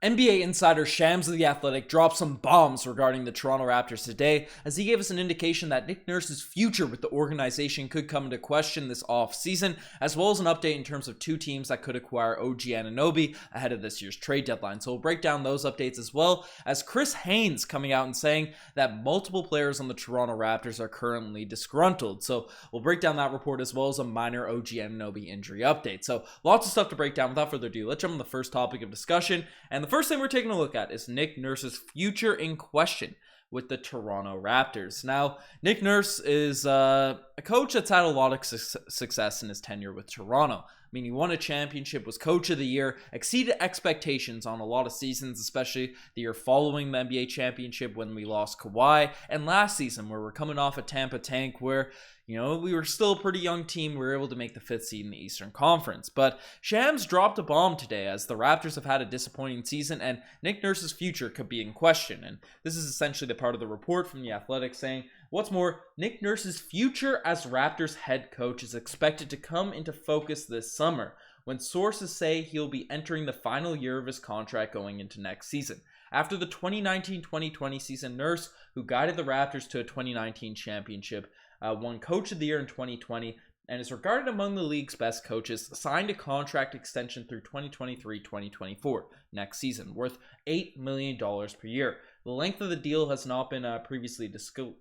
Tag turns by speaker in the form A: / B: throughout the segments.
A: NBA insider Shams of The Athletic dropped some bombs regarding the Toronto Raptors today, as he gave us an indication that Nick Nurse's future with the organization could come into question this offseason, as well as an update in terms of two teams that could acquire OG Anunoby ahead of this year's trade deadline. So we'll break down those updates, as well as Chris Haynes coming out and saying that multiple players on the Toronto Raptors are currently disgruntled. So we'll break down that report, as well as a minor OG Anunoby injury update. So lots of stuff to break down. Without further ado, let's jump on the first topic of discussion. And the first thing we're taking a look at is Nick Nurse's future in question with the Toronto Raptors. Now, Nick Nurse is a coach that's had a lot of success in his tenure with Toronto. I mean, he won a championship, was coach of the year, exceeded expectations on a lot of seasons, especially the year following the NBA championship when we lost Kawhi, and last season where we're coming off a Tampa tank where, you know, we were still a pretty young team. We were able to make the 5th seed in the Eastern Conference. But Shams dropped a bomb today as the Raptors have had a disappointing season and Nick Nurse's future could be in question. And this is essentially the part of the report from The Athletic saying, what's more, Nick Nurse's future as Raptors head coach is expected to come into focus this summer, when sources say he'll be entering the final year of his contract going into next season. After the 2019-2020 season, Nurse, who guided the Raptors to a 2019 championship, won Coach of the Year in 2020, and is regarded among the league's best coaches, signed a contract extension through 2023-2024 next season, worth $8 million per year. The length of the deal has not been previously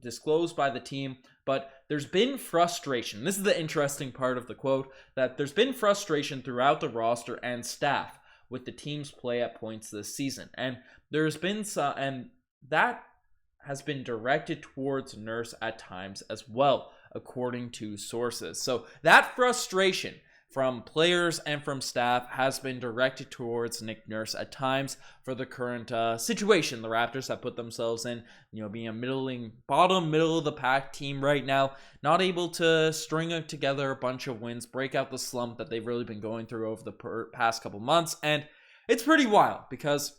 A: disclosed by the team, but there's been frustration. This is the interesting part of the quote, that there's been frustration throughout the roster and staff with the team's play at points this season. And there's been some, and that has been directed towards Nurse at times as well, according to sources. So that frustration from players and from staff has been directed towards Nick Nurse at times for the current situation the Raptors have put themselves in, you know, being a middle of the pack team right now, not able to string together a bunch of wins, break out the slump that they've really been going through over the past couple months. And it's pretty wild because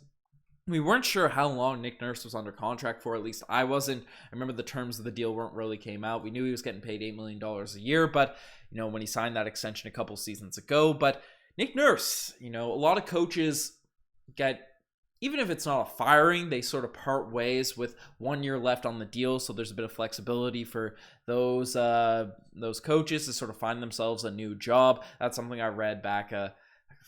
A: we weren't sure how long Nick Nurse was under contract for. At least I wasn't. I remember the terms of the deal weren't really came out. We knew he was getting paid $8 million a year, but, you know, when he signed that extension a couple seasons ago. But Nick Nurse, you know, a lot of coaches get, even if it's not a firing, they sort of part ways with 1 year left on the deal. So there's a bit of flexibility for those coaches to sort of find themselves a new job. That's something I read back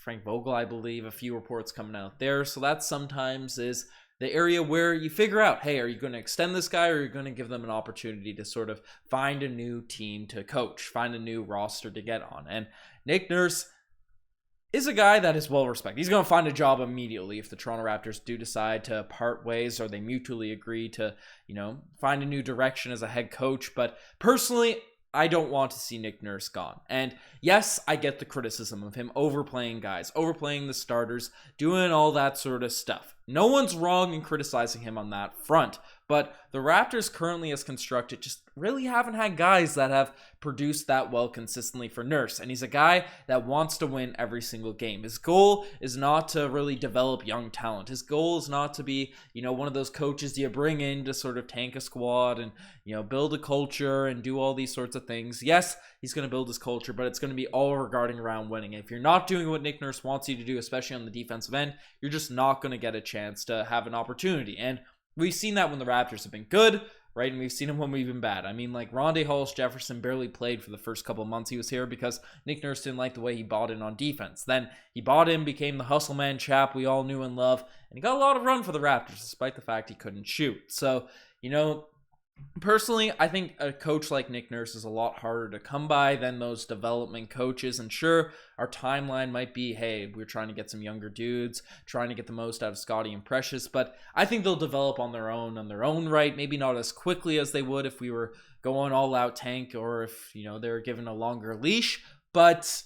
A: Frank Vogel, I believe, a few reports coming out there. So that sometimes is the area where you figure out, hey, are you going to extend this guy, or are you going to give them an opportunity to sort of find a new team to coach, find a new roster to get on? And Nick Nurse is a guy that is well respected. He's going to find a job immediately if the Toronto Raptors do decide to part ways, or they mutually agree to, you know, find a new direction as a head coach. But personally, I don't want to see Nick Nurse gone. And yes, I get the criticism of him overplaying guys, overplaying the starters, doing all that sort of stuff. No one's wrong in criticizing him on that front. But the Raptors currently as constructed just really haven't had guys that have produced that well consistently for Nurse. And he's a guy that wants to win every single game. His goal is not to really develop young talent. His goal is not to be, you know, one of those coaches you bring in to sort of tank a squad and, you know, build a culture and do all these sorts of things. Yes, he's going to build his culture, but it's going to be all regarding around winning. If you're not doing what Nick Nurse wants you to do, especially on the defensive end, you're just not going to get a chance to have an opportunity. And we've seen that when the Raptors have been good, right? And we've seen them when we've been bad. I mean, like Rondae Hollis-Jefferson barely played for the first couple of months he was here because Nick Nurse didn't like the way he bought in on defense. Then he bought in, became the hustle man chap we all knew and love, and he got a lot of run for the Raptors despite the fact he couldn't shoot. So, you know, personally, I think a coach like Nick Nurse is a lot harder to come by than those development coaches. And sure, our timeline might be, hey, we're trying to get some younger dudes, trying to get the most out of Scotty and Precious, but I think they'll develop on their own right. Maybe not as quickly as they would if we were going all out tank, or if, you know, they were given a longer leash. But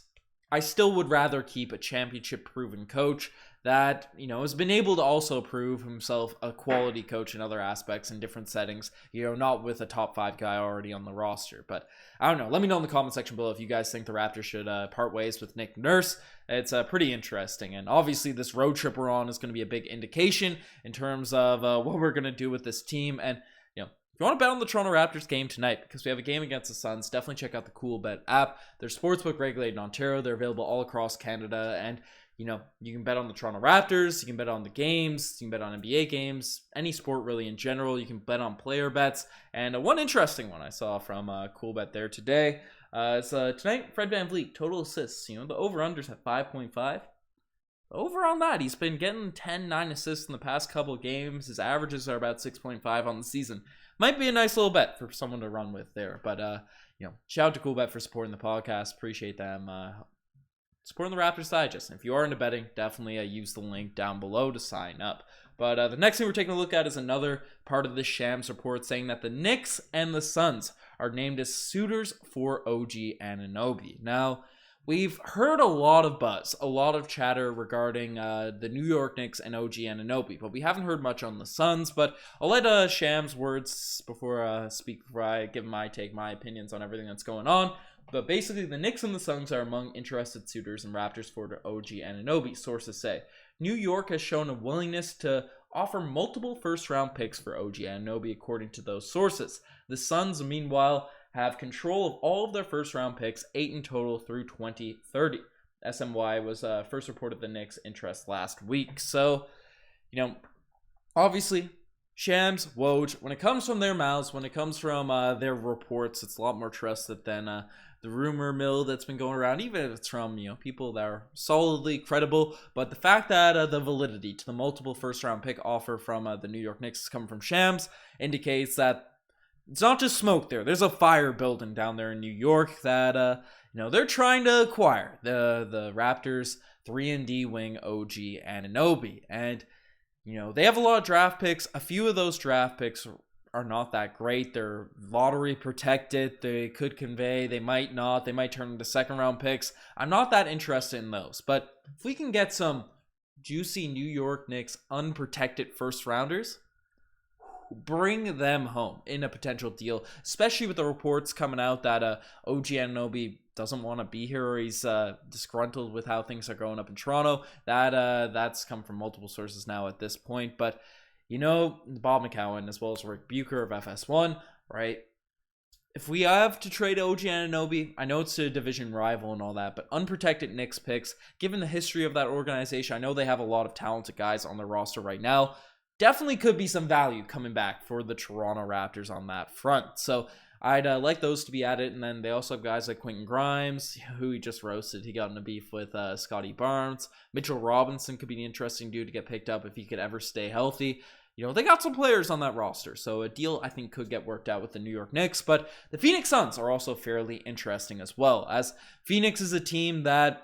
A: I still would rather keep a championship proven coach that, you know, has been able to also prove himself a quality coach in other aspects in different settings, you know, not with a top 5 guy already on the roster. But I don't know. Let me know in the comment section below if you guys think the Raptors should part ways with Nick Nurse. It's pretty interesting. And obviously this road trip we're on is going to be a big indication in terms of what we're going to do with this team. And, you know, if you want to bet on the Toronto Raptors game tonight, because we have a game against the Suns, definitely check out the Cool Bet app. They're sportsbook regulated in Ontario. They're available all across Canada. And you can bet on the Toronto Raptors, you can bet on the games, you can bet on NBA games, any sport really in general. You can bet on player bets. And one interesting one I saw from Cool Bet there today is tonight, Fred VanVleet, total assists. The over-under's at 5.5. Over on that, he's been getting 10, 9 assists in the past couple of games. His averages are about 6.5 on the season. Might be a nice little bet for someone to run with there. But, shout out to Cool Bet for supporting the podcast. Appreciate them supporting the Raptors Digest. And if you are into betting, definitely use the link down below to sign up. But the next thing we're taking a look at is another part of the Shams report saying that the Knicks and the Suns are named as suitors for OG Anunoby. Now, we've heard a lot of buzz, a lot of chatter regarding the New York Knicks and OG Anunoby, but we haven't heard much on the Suns. But I'll let Shams words before I give my opinions on everything that's going on. But basically, the Knicks and the Suns are among interested suitors in Raptors for OG Anunoby, sources say. New York has shown a willingness to offer multiple first-round picks for OG Anunoby, according to those sources. The Suns, meanwhile, have control of all of their first-round picks, 8 in total through 2030. SMY was first reported the Knicks' interest last week. So, obviously, Shams, Woj, when it comes from their mouths, when it comes from their reports, it's a lot more trusted than the rumor mill that's been going around, even if it's from, people that are solidly credible. But the fact that the validity to the multiple first-round pick offer from the New York Knicks is coming from Shams indicates that it's not just smoke there. There's a fire building down there in New York that, they're trying to acquire the Raptors 3-and-D wing OG Anunoby. And, they have a lot of draft picks. A few of those draft picks are not that great. They're lottery protected. They could convey. They might not. They might turn into second-round picks. I'm not that interested in those. But if we can get some juicy New York Knicks unprotected first-rounders, bring them home in a potential deal, especially with the reports coming out that OG Anunoby doesn't want to be here, or he's disgruntled with how things are going up in Toronto. That's come from multiple sources now at this point. But, Bob McCowan, as well as Rick Bucher of FS1, right? If we have to trade OG Anunoby, I know it's a division rival and all that, but unprotected Knicks picks, given the history of that organization, I know they have a lot of talented guys on their roster right now. Definitely could be some value coming back for the Toronto Raptors on that front. So I'd like those to be added. And then they also have guys like Quentin Grimes, who he just roasted. He got in a beef with Scotty Barnes. Mitchell Robinson could be an interesting dude to get picked up if he could ever stay healthy. They got some players on that roster. So a deal I think could get worked out with the New York Knicks. But the Phoenix Suns are also fairly interesting as well, as Phoenix is a team that,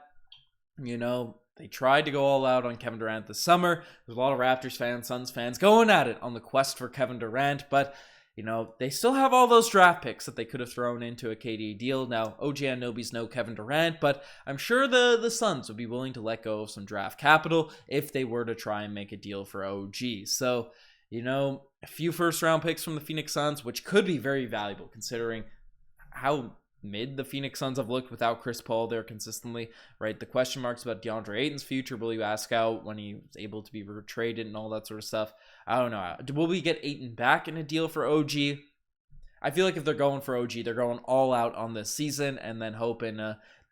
A: they tried to go all out on Kevin Durant this summer. There's a lot of Raptors fans, Suns fans going at it on the quest for Kevin Durant. But, they still have all those draft picks that they could have thrown into a KD deal. Now, OG Anunoby's no Kevin Durant, but I'm sure the Suns would be willing to let go of some draft capital if they were to try and make a deal for OG. So, a few first-round picks from the Phoenix Suns, which could be very valuable considering how mid the Phoenix Suns have looked without Chris Paul there consistently, right? The question marks about DeAndre Ayton's future, will you ask out when he was able to be traded and all that sort of stuff? I don't know. Will we get Ayton back in a deal for OG? I feel like if they're going for OG, they're going all out on this season and then hoping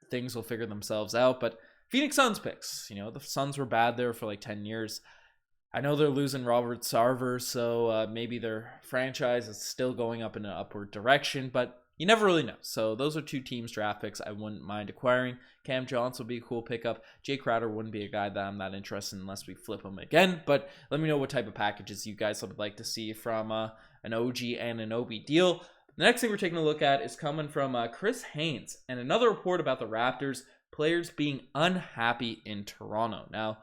A: things will figure themselves out. But Phoenix Suns picks, the Suns were bad there for like 10 years. I know they're losing Robert Sarver, so maybe their franchise is still going up in an upward direction, but you never really know. So those are two teams' draft picks I wouldn't mind acquiring. Cam Johnson would be a cool pickup. Jay Crowder wouldn't be a guy that I'm that interested in unless we flip him again. But let me know what type of packages you guys would like to see from an OG Anunoby deal. The next thing we're taking a look at is coming from Chris Haynes and another report about the Raptors players being unhappy in Toronto. Now,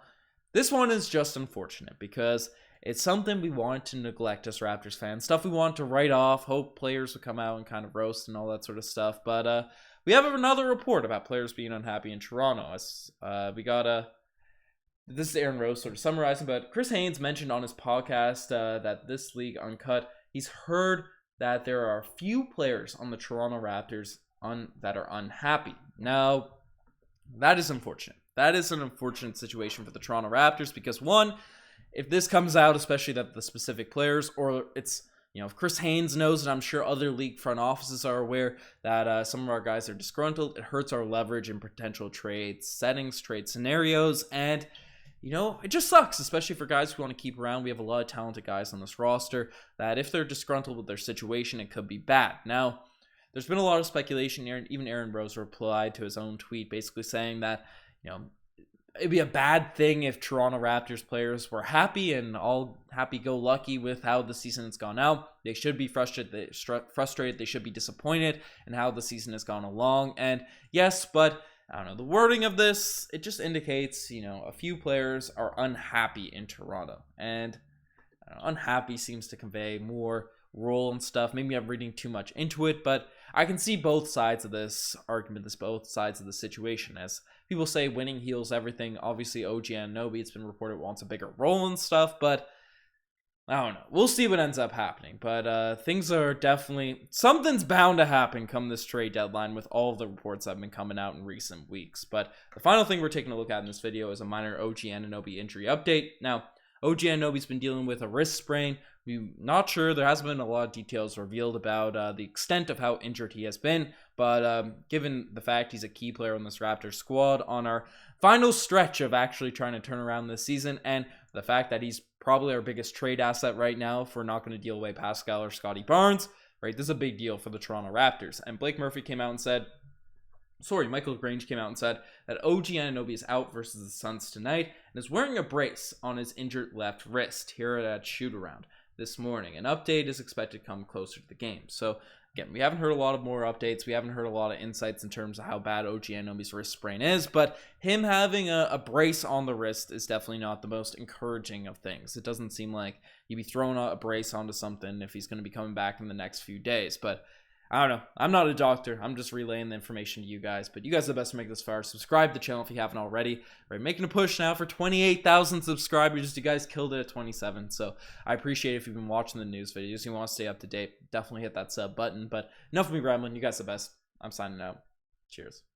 A: this one is just unfortunate because it's something we want to neglect as Raptors fans. Stuff we want to write off, hope players will come out and kind of roast and all that sort of stuff. But we have another report about players being unhappy in Toronto. We got this is Aaron Rose sort of summarizing, but Chris Haynes mentioned on his podcast that This League Uncut, he's heard that there are a few players on the Toronto Raptors that are unhappy. Now, that is unfortunate. That is an unfortunate situation for the Toronto Raptors because, one, if this comes out, especially that the specific players, or it's, if Chris Haynes knows, and I'm sure other league front offices are aware that some of our guys are disgruntled, it hurts our leverage in potential trade settings, trade scenarios, and it just sucks, especially for guys we want to keep around. We have a lot of talented guys on this roster that if they're disgruntled with their situation, it could be bad. Now, there's been a lot of speculation here, and even Aaron Rose replied to his own tweet basically saying that, it'd be a bad thing if Toronto Raptors players were happy and all happy-go-lucky with how the season has gone out. They should be frustrated. They should be disappointed in how the season has gone along. And yes, but I don't know, the wording of this, it just indicates, a few players are unhappy in Toronto. And unhappy seems to convey more role and stuff. Maybe I'm reading too much into it, but I can see both sides of this argument, both sides of the situation. As people say, winning heals everything. Obviously, OG Anunoby, it's been reported, wants a bigger role and stuff, but I don't know. We'll see what ends up happening, but things are definitely, something's bound to happen come this trade deadline with all of the reports that have been coming out in recent weeks. But the final thing we're taking a look at in this video is a minor OG Anunoby injury update. Now, OG Anunoby's been dealing with a wrist sprain. We're not sure. There hasn't been a lot of details revealed about the extent of how injured he has been, but given the fact he's a key player on this Raptors squad on our final stretch of actually trying to turn around this season, and the fact that he's probably our biggest trade asset right now if we're not going to deal away Pascal or Scotty Barnes, right? This is a big deal for the Toronto Raptors. And Michael Grange came out and said that OG Anunoby is out versus the Suns tonight and is wearing a brace on his injured left wrist here at shoot-around this morning. An update is expected to come closer to the game. So again, we haven't heard a lot of more updates. We haven't heard a lot of insights in terms of how bad OG Anunoby's wrist sprain is, but him having a brace on the wrist is definitely not the most encouraging of things. It doesn't seem like you'd be throwing a brace onto something if he's going to be coming back in the next few days, but I don't know. I'm not a doctor. I'm just relaying the information to you guys, but you guys are the best to make this far. Subscribe to the channel if you haven't already. We're making a push now for 28,000 subscribers. You guys killed it at 27, so I appreciate it if you've been watching the news videos. You want to stay up to date, definitely hit that sub button, but enough of me rambling. You guys are the best. I'm signing out. Cheers.